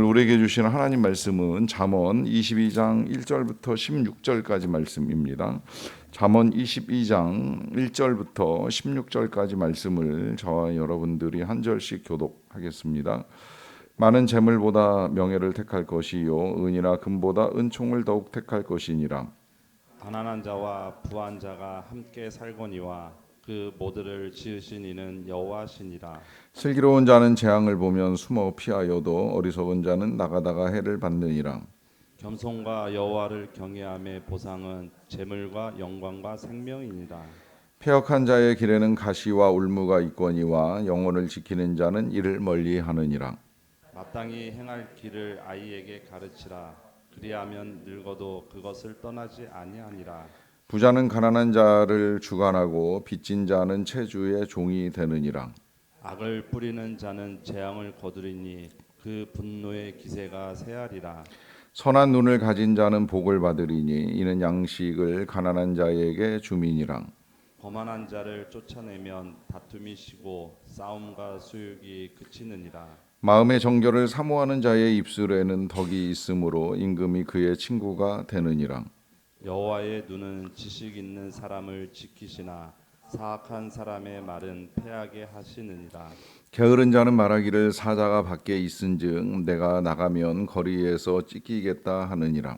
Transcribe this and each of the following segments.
우리에게 주신 하나님 말씀은 잠언 22장 1절부터 16절까지 말씀입니다. 잠언 22장 1절부터 16절까지 말씀을 저와 여러분들이 한 절씩 교독하겠습니다. 많은 재물보다 명예를 택할 것이요 은이나 금보다 은총을 더욱 택할 것이니라. 가난한 자와 부한 자가 함께 살거니와 그 모두를 지으신 이는 여호와시니라. 슬기로운 자는 재앙을 보면 숨어 피하여도 어리석은 자는 나가다가 해를 받느니라. 겸손과 여호와를 경외함의 보상은 재물과 영광과 생명이니라. 패역한 자의 길에는 가시와 울무가 있거니와 영혼을 지키는 자는 이를 멀리하느니라. 마땅히 행할 길을 아이에게 가르치라. 그리하면 늙어도 그것을 떠나지 아니하니라. 부자는 가난한 자를 주관하고 빚진 자는 체주의 종이 되느니라. 악을 뿌리는 자는 재앙을 거두리니 그 분노의 기세가 새하리라. 선한 눈을 가진 자는 복을 받으리니 이는 양식을 가난한 자에게 주민이라. 거만한 자를 쫓아내면 다툼이 쉬고 싸움과 수욕이 그치느니라. 마음의 정결을 사모하는 자의 입술에는 덕이 있으므로 임금이 그의 친구가 되느니라. 여호와의 눈은 지식 있는 사람을 지키시나 사악한 사람의 말은 패하게 하시느니라. 게으른 자는 말하기를 사자가 밖에 있은즉 내가 나가면 거리에서 찢기겠다 하느니라.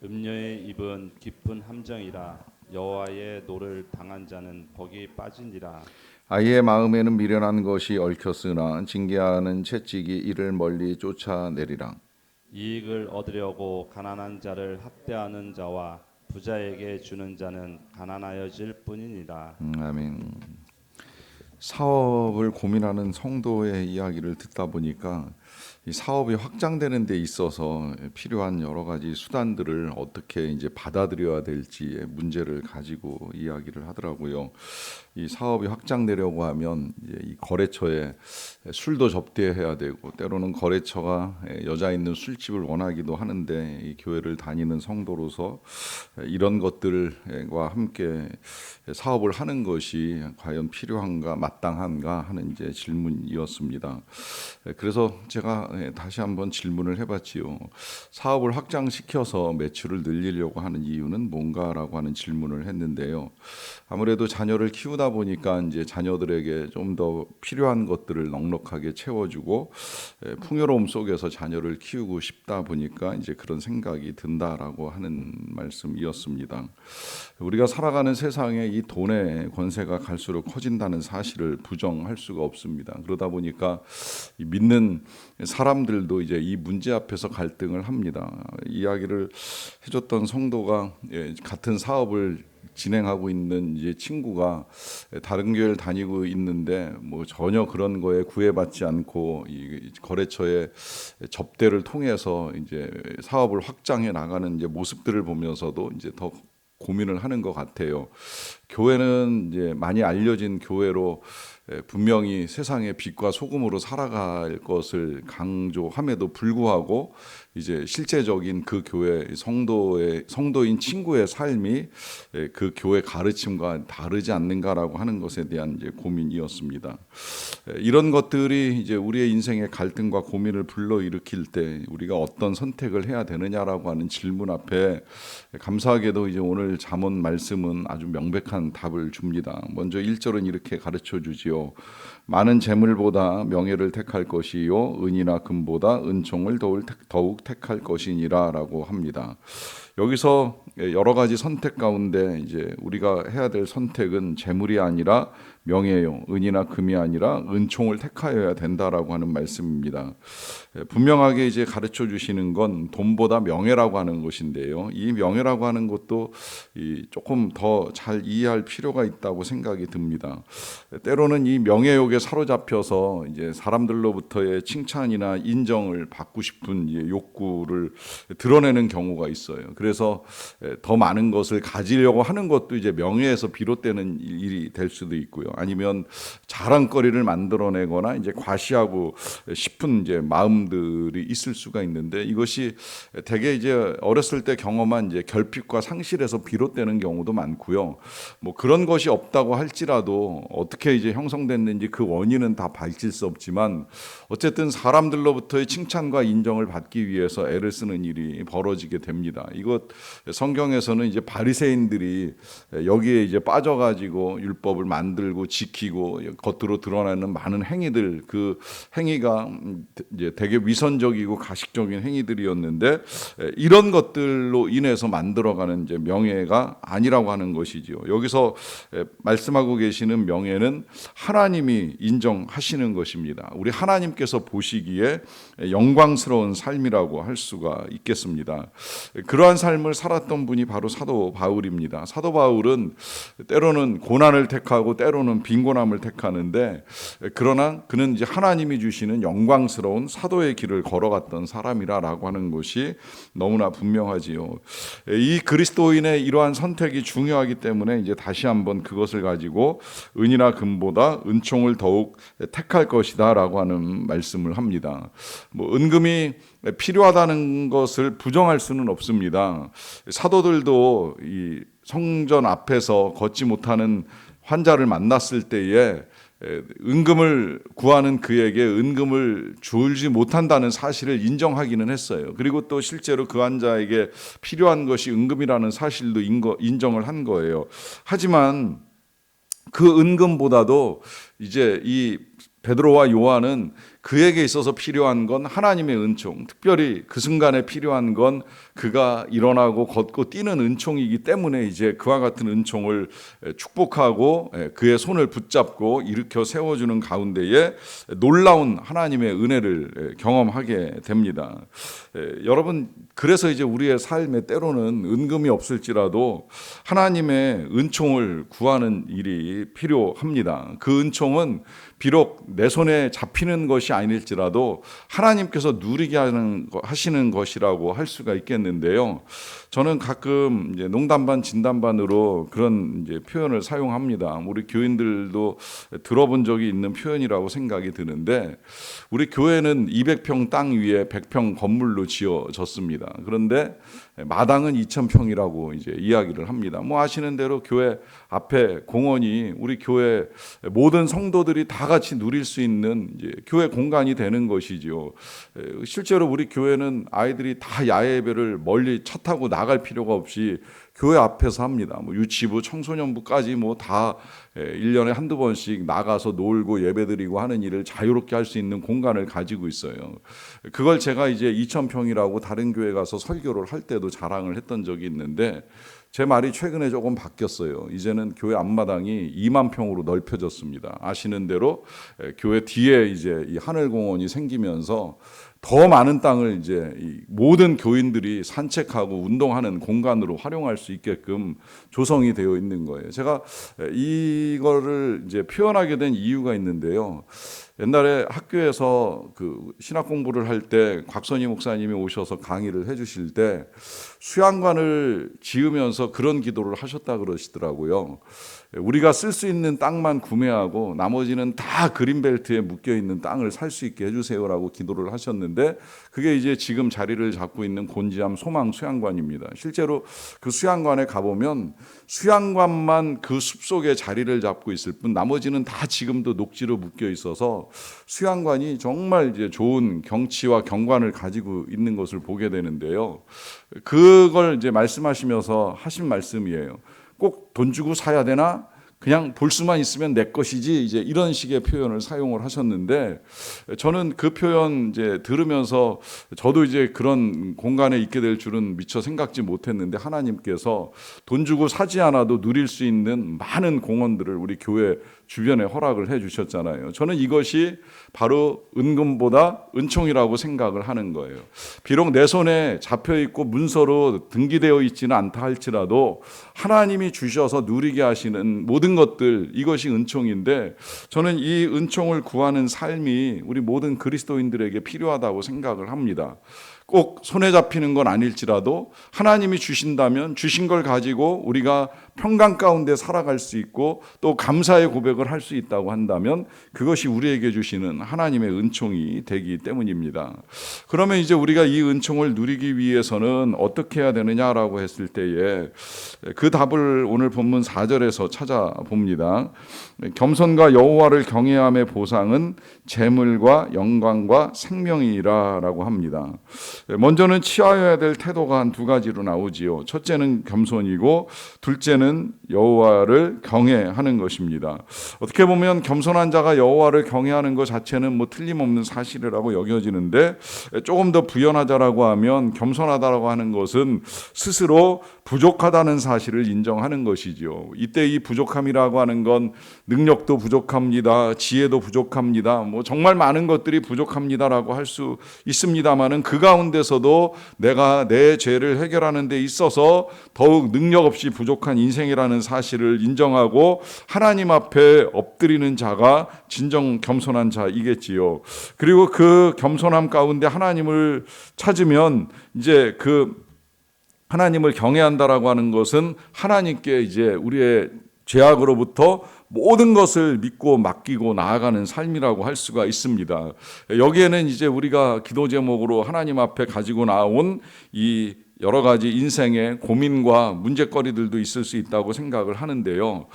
음녀의 입은 깊은 함정이라. 여호와의 노를 당한 자는 거기 빠지니라. 아이의 마음에는 미련한 것이 얽혔으나 징계하는 채찍이 이를 멀리 쫓아내리라. 이익을 얻으려고 가난한 자를 학대하는 자와 부자에게 주는 자는 가난하여질 뿐이니라. 아멘. 사업을 고민하는 성도의 이야기를 듣다 보니까 이 사업이 확장되는 데 있어서 필요한 여러 가지 수단들을 어떻게 이제 받아들여야 될지의 문제를 가지고 이야기를 하더라고요. 이 사업이 확장되려고 하면 이제 이 거래처에 술도 접대해야 되고 때로는 거래처가 여자 있는 술집을 원하기도 하는데 이 교회를 다니는 성도로서 이런 것들과 함께 사업을 하는 것이 과연 필요한가 마땅한가 하는 이제 질문이었습니다. 그래서 제가 다시 한번 질문을 해봤지요. 사업을 확장시켜서 매출을 늘리려고 하는 이유는 뭔가라고 하는 질문을 했는데요. 아무래도 자녀를 키우다 보니까 이제 자녀들에게 좀 더 필요한 것들을 넉넉하게 채워주고 풍요로움 속에서 자녀를 키우고 싶다 보니까 이제 그런 생각이 든다라고 하는 말씀이었습니다. 우리가 살아가는 세상에 이 돈의 권세가 갈수록 커진다는 사실을 부정할 수가 없습니다. 그러다 보니까 믿는 사람들도 이제 이 문제 앞에서 갈등을 합니다. 이야기를 해줬던 성도가 같은 사업을 진행하고 있는 이제 친구가 다른 교회를 다니고 있는데 뭐 전혀 그런 거에 구애받지 않고 이 거래처의 접대를 통해서 이제 사업을 확장해 나가는 이제 모습들을 보면서도 이제 더 고민을 하는 것 같아요. 교회는 이제 많이 알려진 교회로 분명히 세상의 빛과 소금으로 살아갈 것을 강조함에도 불구하고 이제 실제적인 그 교회 성도인 친구의 삶이 그 교회 가르침과 다르지 않는가라고 하는 것에 대한 이제 고민이었습니다. 이런 것들이 이제 우리의 인생의 갈등과 고민을 불러일으킬 때 우리가 어떤 선택을 해야 되느냐라고 하는 질문 앞에 감사하게도 이제 오늘 잠언 말씀은 아주 명백한 답을 줍니다. 먼저 1절은 이렇게 가르쳐 주지요. 많은 재물보다 명예를 택할 것이요 은이나 금보다 은총을 더욱 택할 것이니라 라고 합니다. 여기서 여러 가지 선택 가운데 이제 우리가 해야 될 선택은 재물이 아니라 명예요, 은이나 금이 아니라 은총을 택하여야 된다라고 하는 말씀입니다. 분명하게 이제 가르쳐 주시는 건 돈보다 명예라고 하는 것인데요. 이 명예라고 하는 것도 조금 더 잘 이해할 필요가 있다고 생각이 듭니다. 때로는 이 명예욕에 사로잡혀서 이제 사람들로부터의 칭찬이나 인정을 받고 싶은 욕구를 드러내는 경우가 있어요. 그래서 더 많은 것을 가지려고 하는 것도 이제 명예에서 비롯되는 일이 될 수도 있고요. 아니면 자랑거리를 만들어내거나 이제 과시하고 싶은 이제 마음들이 있을 수가 있는데, 이것이 대개 이제 어렸을 때 경험한 이제 결핍과 상실에서 비롯되는 경우도 많고요. 뭐 그런 것이 없다고 할지라도 어떻게 이제 형성됐는지 그 원인은 다 밝힐 수 없지만, 어쨌든 사람들로부터의 칭찬과 인정을 받기 위해서 애를 쓰는 일이 벌어지게 됩니다. 이것 성경에서는 이제 바리새인들이 여기에 이제 빠져가지고 율법을 만들고 지키고 겉으로 드러내는 많은 행위들, 그 행위가 이제 되게 위선적이고 가식적인 행위들이었는데, 이런 것들로 인해서 만들어가는 이제 명예가 아니라고 하는 것이지요. 여기서 말씀하고 계시는 명예는 하나님이 인정하시는 것입니다. 우리 하나님께서 보시기에 영광스러운 삶이라고 할 수가 있겠습니다. 그러한 삶을 살았던 분이 바로 사도 바울입니다. 사도 바울은 때로는 고난을 택하고 때로는 빈곤함을 택하는데, 그러나 그는 이제 하나님이 주시는 영광스러운 사도의 길을 걸어갔던 사람이라고 하는 것이 너무나 분명하지요. 이 그리스도인의 이러한 선택이 중요하기 때문에 이제 다시 한번 그것을 가지고 은이나 금보다 은총을 더욱 택할 것이다라고 하는 말씀을 합니다. 뭐 은금이 필요하다는 것을 부정할 수는 없습니다. 사도들도 이 성전 앞에서 걷지 못하는 환자를 만났을 때에 은금을 구하는 그에게 은금을 주지 못한다는 사실을 인정하기는 했어요. 그리고 또 실제로 그 환자에게 필요한 것이 은금이라는 사실도 인정을 한 거예요. 하지만 그 은금보다도 이제 이 베드로와 요한은 그에게 있어서 필요한 건 하나님의 은총, 특별히 그 순간에 필요한 건 그가 일어나고 걷고 뛰는 은총이기 때문에 이제 그와 같은 은총을 축복하고 그의 손을 붙잡고 일으켜 세워주는 가운데에 놀라운 하나님의 은혜를 경험하게 됩니다. 여러분, 그래서 이제 우리의 삶에 때로는 은금이 없을지라도 하나님의 은총을 구하는 일이 필요합니다. 그 은총은 비록 내 손에 잡히는 것이 아닐지라도 하나님께서 누리게 하시는 것이라고 할 수가 있겠는데요. 저는 가끔 이제 농담 반 진담 반으로 그런 이제 표현을 사용합니다. 우리 교인들도 들어본 적이 있는 표현이라고 생각이 드는데, 우리 교회는 200평 땅 위에 100평 건물로 지어졌습니다. 그런데 마당은 2,000평이라고 이제 이야기를 합니다. 뭐 아시는 대로 교회 앞에 공원이 우리 교회 모든 성도들이 다 같이 누릴 수 있는 이제 교회 공간이 되는 것이지요. 실제로 우리 교회는 아이들이 다 야외 예배를 멀리 차 타고 나갈 필요가 없이 교회 앞에서 합니다. 뭐 유치부, 청소년부까지 뭐 다 1년에 한두 번씩 나가서 놀고 예배드리고 하는 일을 자유롭게 할 수 있는 공간을 가지고 있어요. 그걸 제가 이제 2,000평이라고 다른 교회 가서 설교를 할 때도 자랑을 했던 적이 있는데, 제 말이 최근에 조금 바뀌었어요. 이제는 교회 앞마당이 2만 평으로 넓혀졌습니다. 아시는 대로 교회 뒤에 이제 이 하늘공원이 생기면서 더 많은 땅을 이제 이 모든 교인들이 산책하고 운동하는 공간으로 활용할 수 있게끔 조성이 되어 있는 거예요. 제가 이거를 이제 표현하게 된 이유가 있는데요. 옛날에 학교에서 그 신학 공부를 할 때 곽선희 목사님이 오셔서 강의를 해주실 때 수양관을 지으면서 그런 기도를 하셨다 그러시더라고요. 우리가 쓸 수 있는 땅만 구매하고 나머지는 다 그린벨트에 묶여 있는 땅을 살 수 있게 해주세요라고 기도를 하셨는데, 그게 이제 지금 자리를 잡고 있는 곤지암 소망 수양관입니다. 실제로 그 수양관에 가보면 수양관만 그 숲속에 자리를 잡고 있을 뿐 나머지는 다 지금도 녹지로 묶여 있어서 수양관이 정말 이제 좋은 경치와 경관을 가지고 있는 것을 보게 되는데요. 그걸 이제 말씀하시면서 하신 말씀이에요. 꼭 돈 주고 사야 되나? 그냥 볼 수만 있으면 내 것이지, 이제 이런 식의 표현을 사용을 하셨는데, 저는 그 표현 이제 들으면서 저도 이제 그런 공간에 있게 될 줄은 미처 생각지 못했는데, 하나님께서 돈 주고 사지 않아도 누릴 수 있는 많은 공원들을 우리 교회 주변에 허락을 해 주셨잖아요. 저는 이것이 바로 은금보다 은총이라고 생각을 하는 거예요. 비록 내 손에 잡혀 있고 문서로 등기되어 있지는 않다 할지라도 하나님이 주셔서 누리게 하시는 모든 모든 것들, 이것이 은총인데 저는 이 은총을 구하는 삶이 우리 모든 그리스도인들에게 필요하다고 생각을 합니다. 꼭 손에 잡히는 건 아닐지라도 하나님이 주신다면 주신 걸 가지고 우리가 평강 가운데 살아갈 수 있고 또 감사의 고백을 할 수 있다고 한다면 그것이 우리에게 주시는 하나님의 은총이 되기 때문입니다. 그러면 이제 우리가 이 은총을 누리기 위해서는 어떻게 해야 되느냐라고 했을 때에 그 답을 오늘 본문 4절에서 찾아봅니다. 겸손과 여호와를 경외함의 보상은 재물과 영광과 생명이라라고 합니다. 먼저는 취하여야 될 태도가 한 두 가지로 나오지요. 첫째는 겸손이고 둘째는 여호와를 경외하는 것입니다. 어떻게 보면 겸손한 자가 여호와를 경외하는 것 자체는 뭐 틀림없는 사실이라고 여겨지는데 조금 더 부연하자라고 하면 겸손하다라고 하는 것은 스스로 부족하다는 사실을 인정하는 것이지요. 이때 이 부족함이라고 하는 건 능력도 부족합니다. 지혜도 부족합니다. 뭐 정말 많은 것들이 부족합니다라고 할 수 있습니다만은 그 가운데서도 내가 내 죄를 해결하는 데 있어서 더욱 능력 없이 부족한 인생이라는 사실을 인정하고 하나님 앞에 엎드리는 자가 진정 겸손한 자이겠지요. 그리고 그 겸손함 가운데 하나님을 찾으면 이제 그 하나님을 경외한다라고 하는 것은 하나님께 이제 우리의 죄악으로부터 모든 것을 믿고 맡기고 나아가는 삶이라고 할 수가 있습니다. 여기에는 이제 우리가 기도 제목으로 하나님 앞에 가지고 나온 이 여러 가지 인생의 고민과 문제거리들도 있을 수 있다고 생각을 하는데요.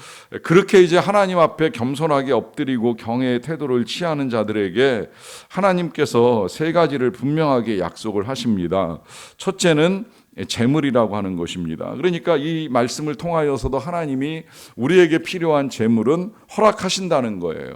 그렇게 이제 하나님 앞에 겸손하게 엎드리고 경외의 태도를 취하는 자들에게 하나님께서 세 가지를 분명하게 약속을 하십니다. 첫째는 재물이라고 하는 것입니다. 그러니까 이 말씀을 통하여서도 하나님이 우리에게 필요한 재물은 허락하신다는 거예요.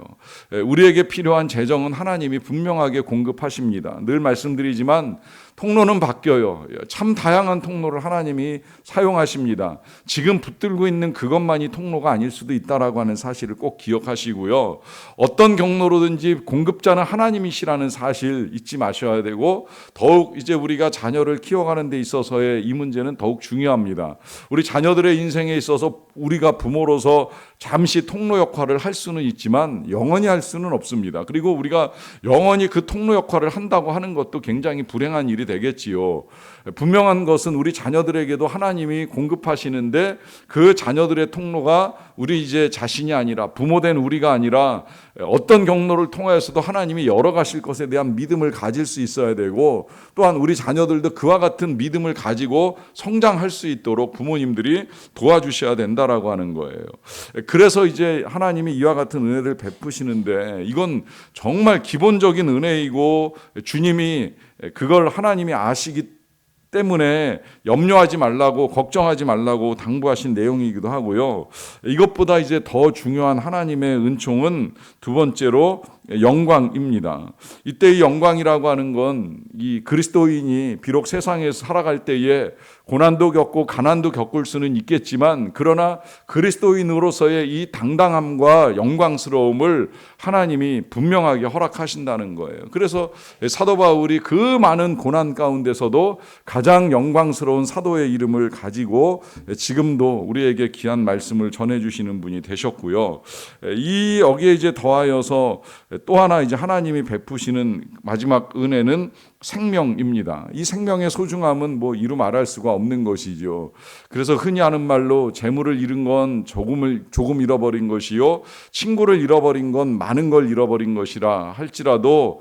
우리에게 필요한 재정은 하나님이 분명하게 공급하십니다. 늘 말씀드리지만 통로는 바뀌어요. 참 다양한 통로를 하나님이 사용하십니다. 지금 붙들고 있는 그것만이 통로가 아닐 수도 있다라고 하는 사실을 꼭 기억하시고요. 어떤 경로로든지 공급자는 하나님이시라는 사실 잊지 마셔야 되고 더욱 이제 우리가 자녀를 키워가는 데 있어서의 이 문제는 더욱 중요합니다. 우리 자녀들의 인생에 있어서 우리가 부모로서 잠시 통로 역할을 할 수는 있지만 영원히 할 수는 없습니다. 그리고 우리가 영원히 그 통로 역할을 한다고 하는 것도 굉장히 불행한 일이 되겠지요. 분명한 것은 우리 자녀들에게도 하나님이 공급하시는데 그 자녀들의 통로가 우리 이제 자신이 아니라 부모된 우리가 아니라 어떤 경로를 통하여서도 하나님이 열어가실 것에 대한 믿음을 가질 수 있어야 되고 또한 우리 자녀들도 그와 같은 믿음을 가지고 성장할 수 있도록 부모님들이 도와주셔야 된다라고 하는 거예요. 그래서 이제 하나님이 이와 같은 은혜를 베푸시는데 이건 정말 기본적인 은혜이고 주님이 그걸 하나님이 아시기 때문에 염려하지 말라고 걱정하지 말라고 당부하신 내용이기도 하고요. 이것보다 이제 더 중요한 하나님의 은총은 두 번째로 영광입니다. 이때 이 영광이라고 하는 건 이 그리스도인이 비록 세상에서 살아갈 때에 고난도 겪고 가난도 겪을 수는 있겠지만 그러나 그리스도인으로서의 이 당당함과 영광스러움을 하나님이 분명하게 허락하신다는 거예요. 그래서 사도 바울이 그 많은 고난 가운데서도 가장 영광스러운 사도의 이름을 가지고 지금도 우리에게 귀한 말씀을 전해주시는 분이 되셨고요. 이 여기에 이제 더하여서 또 하나 이제 하나님이 베푸시는 마지막 은혜는 생명입니다. 이 생명의 소중함은 뭐 이루 말할 수가 없는 것이죠. 그래서 흔히 하는 말로 재물을 잃은 건 조금 잃어버린 것이요 친구를 잃어버린 건 많은 걸 잃어버린 것이라 할지라도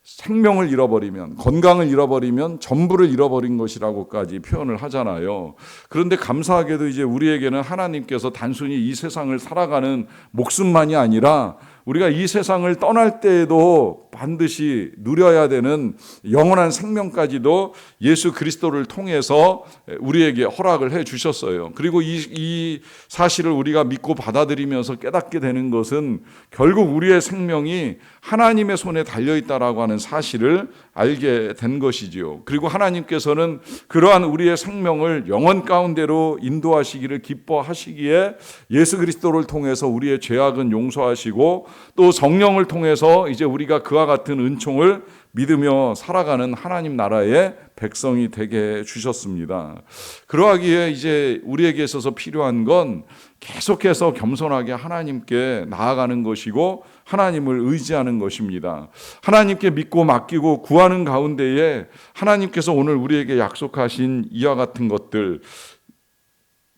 생명을 잃어버리면 건강을 잃어버리면 전부를 잃어버린 것이라고까지 표현을 하잖아요. 그런데 감사하게도 이제 우리에게는 하나님께서 단순히 이 세상을 살아가는 목숨만이 아니라 우리가 이 세상을 떠날 때에도 반드시 누려야 되는 영원한 생명까지도 예수 그리스도를 통해서 우리에게 허락을 해 주셨어요. 그리고 이 사실을 우리가 믿고 받아들이면서 깨닫게 되는 것은 결국 우리의 생명이 하나님의 손에 달려있다라고 하는 사실을 알게 된 것이지요. 그리고 하나님께서는 그러한 우리의 생명을 영원 가운데로 인도하시기를 기뻐하시기에 예수 그리스도를 통해서 우리의 죄악은 용서하시고 또 성령을 통해서 이제 우리가 그와 이와 같은 은총을 믿으며 살아가는 하나님 나라의 백성이 되게 해주셨습니다. 그러하기에 이제 우리에게 있어서 필요한 건 계속해서 겸손하게 하나님께 나아가는 것이고 하나님을 의지하는 것입니다. 하나님께 믿고 맡기고 구하는 가운데에 하나님께서 오늘 우리에게 약속하신 이와 같은 것들,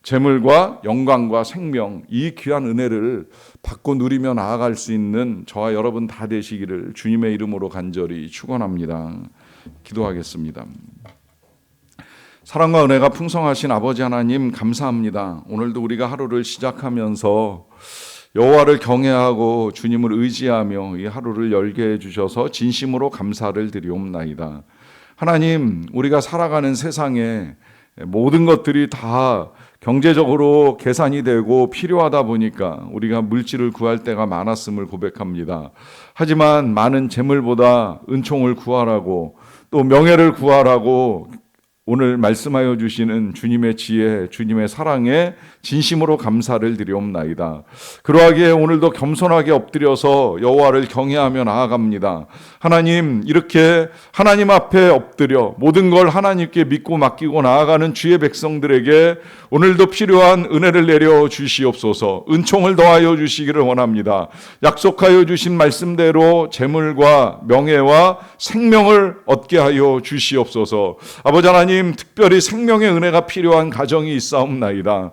재물과 영광과 생명, 이 귀한 은혜를 받고 누리며 나아갈 수 있는 저와 여러분 다 되시기를 주님의 이름으로 간절히 축원합니다. 기도하겠습니다. 사랑과 은혜가 풍성하신 아버지 하나님 감사합니다. 오늘도 우리가 하루를 시작하면서 여호와를 경외하고 주님을 의지하며 이 하루를 열게 해주셔서 진심으로 감사를 드리옵나이다. 하나님, 우리가 살아가는 세상에 모든 것들이 다 경제적으로 계산이 되고 필요하다 보니까 우리가 물질을 구할 때가 많았음을 고백합니다. 하지만 많은 재물보다 은총을 구하라고 또 명예를 구하라고 오늘 말씀하여 주시는 주님의 지혜, 주님의 사랑에 진심으로 감사를 드리옵나이다. 그러하기에 오늘도 겸손하게 엎드려서 여호와를 경외하며 나아갑니다. 하나님, 이렇게 하나님 앞에 엎드려 모든 걸 하나님께 믿고 맡기고 나아가는 주의 백성들에게 오늘도 필요한 은혜를 내려 주시옵소서. 은총을 더하여 주시기를 원합니다. 약속하여 주신 말씀대로 재물과 명예와 생명을 얻게 하여 주시옵소서. 아버지 하나님, 특별히 생명의 은혜가 필요한 가정이 있사옵나이다.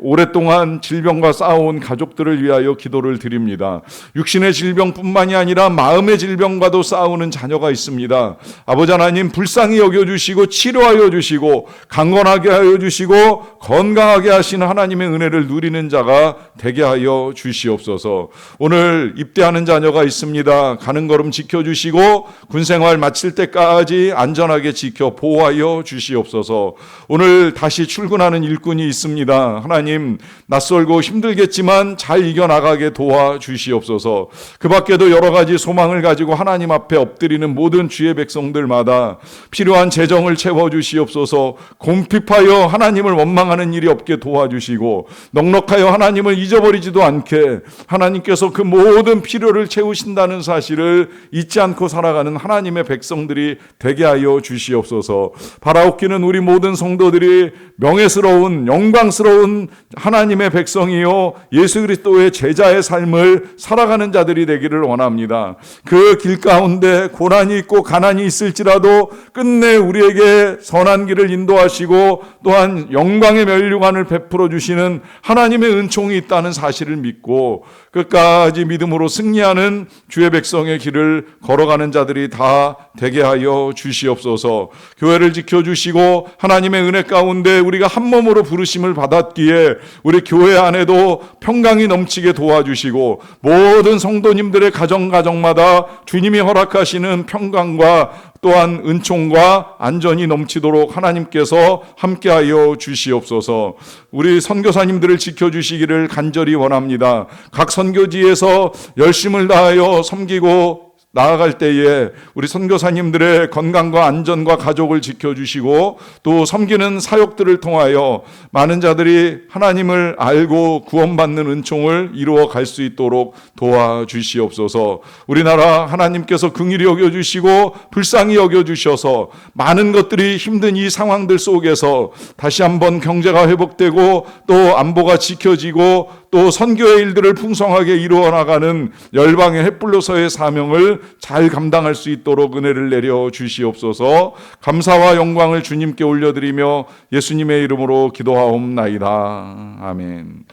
오랫동안 질병과 싸워온 가족들을 위하여 기도를 드립니다. 육신의 질병뿐만이 아니라 마음의 질병과도 싸우는 자녀가 있습니다. 아버지 하나님, 불쌍히 여겨주시고 치료하여 주시고 강건하게 하여 주시고 건강하게 하시는 하나님의 은혜를 누리는 자가 되게 하여 주시옵소서. 오늘 입대하는 자녀가 있습니다. 가는 걸음 지켜주시고 군생활 마칠 때까지 안전하게 지켜 보호하여 주시옵소서. 오늘 다시 출근하는 일꾼이 있습니다. 하나님, 낯설고 힘들겠지만 잘 이겨나가게 도와주시옵소서. 그 밖에도 여러 가지 소망을 가지고 하나님 앞에 엎드리는 모든 주의 백성들마다 필요한 재정을 채워주시옵소서. 곰핍하여 하나님을 원망하는 일이 없게 도와주시고 넉넉하여 하나님을 잊어버리지도 않게 하나님께서 그 모든 필요를 채우신다는 사실을 잊지 않고 살아가는 하나님의 백성들이 되게 하여 주시옵소서. 바라옵기는 우리 모든 성도들이 명예스러운 영광스러운 하나님의 백성이요 예수 그리스도의 제자의 삶을 살아가는 자들이 되기를 원합니다. 그 길 가운데 고난이 있고 가난이 있을지라도 끝내 우리에게 선한 길을 인도하시고 또한 영광의 면류관을 베풀어 주시는 하나님의 은총이 있다는 사실을 믿고 끝까지 믿음으로 승리하는 주의 백성의 길을 걸어가는 자들이 다 되게 하여 주시옵소서. 교회를 지켜주시고 하나님의 은혜 가운데 우리가 한 몸으로 부르심을 받았기에 우리 교회 안에도 평강이 넘치게 도와주시고 모든 성도님들의 가정마다 주님이 허락하시는 평강과 또한 은총과 안전이 넘치도록 하나님께서 함께하여 주시옵소서. 우리 선교사님들을 지켜주시기를 간절히 원합니다. 각 선교지에서 열심을 다하여 섬기고 나아갈 때에 우리 선교사님들의 건강과 안전과 가족을 지켜주시고 또 섬기는 사역들을 통하여 많은 자들이 하나님을 알고 구원받는 은총을 이루어 갈 수 있도록 도와주시옵소서. 우리나라 하나님께서 긍휼히 여겨주시고 불쌍히 여겨주셔서 많은 것들이 힘든 이 상황들 속에서 다시 한번 경제가 회복되고 또 안보가 지켜지고 또 선교의 일들을 풍성하게 이루어 나가는 열방의 햇불로서의 사명을 잘 감당할 수 있도록 은혜를 내려 주시옵소서. 감사와 영광을 주님께 올려드리며 예수님의 이름으로 기도하옵나이다. 아멘.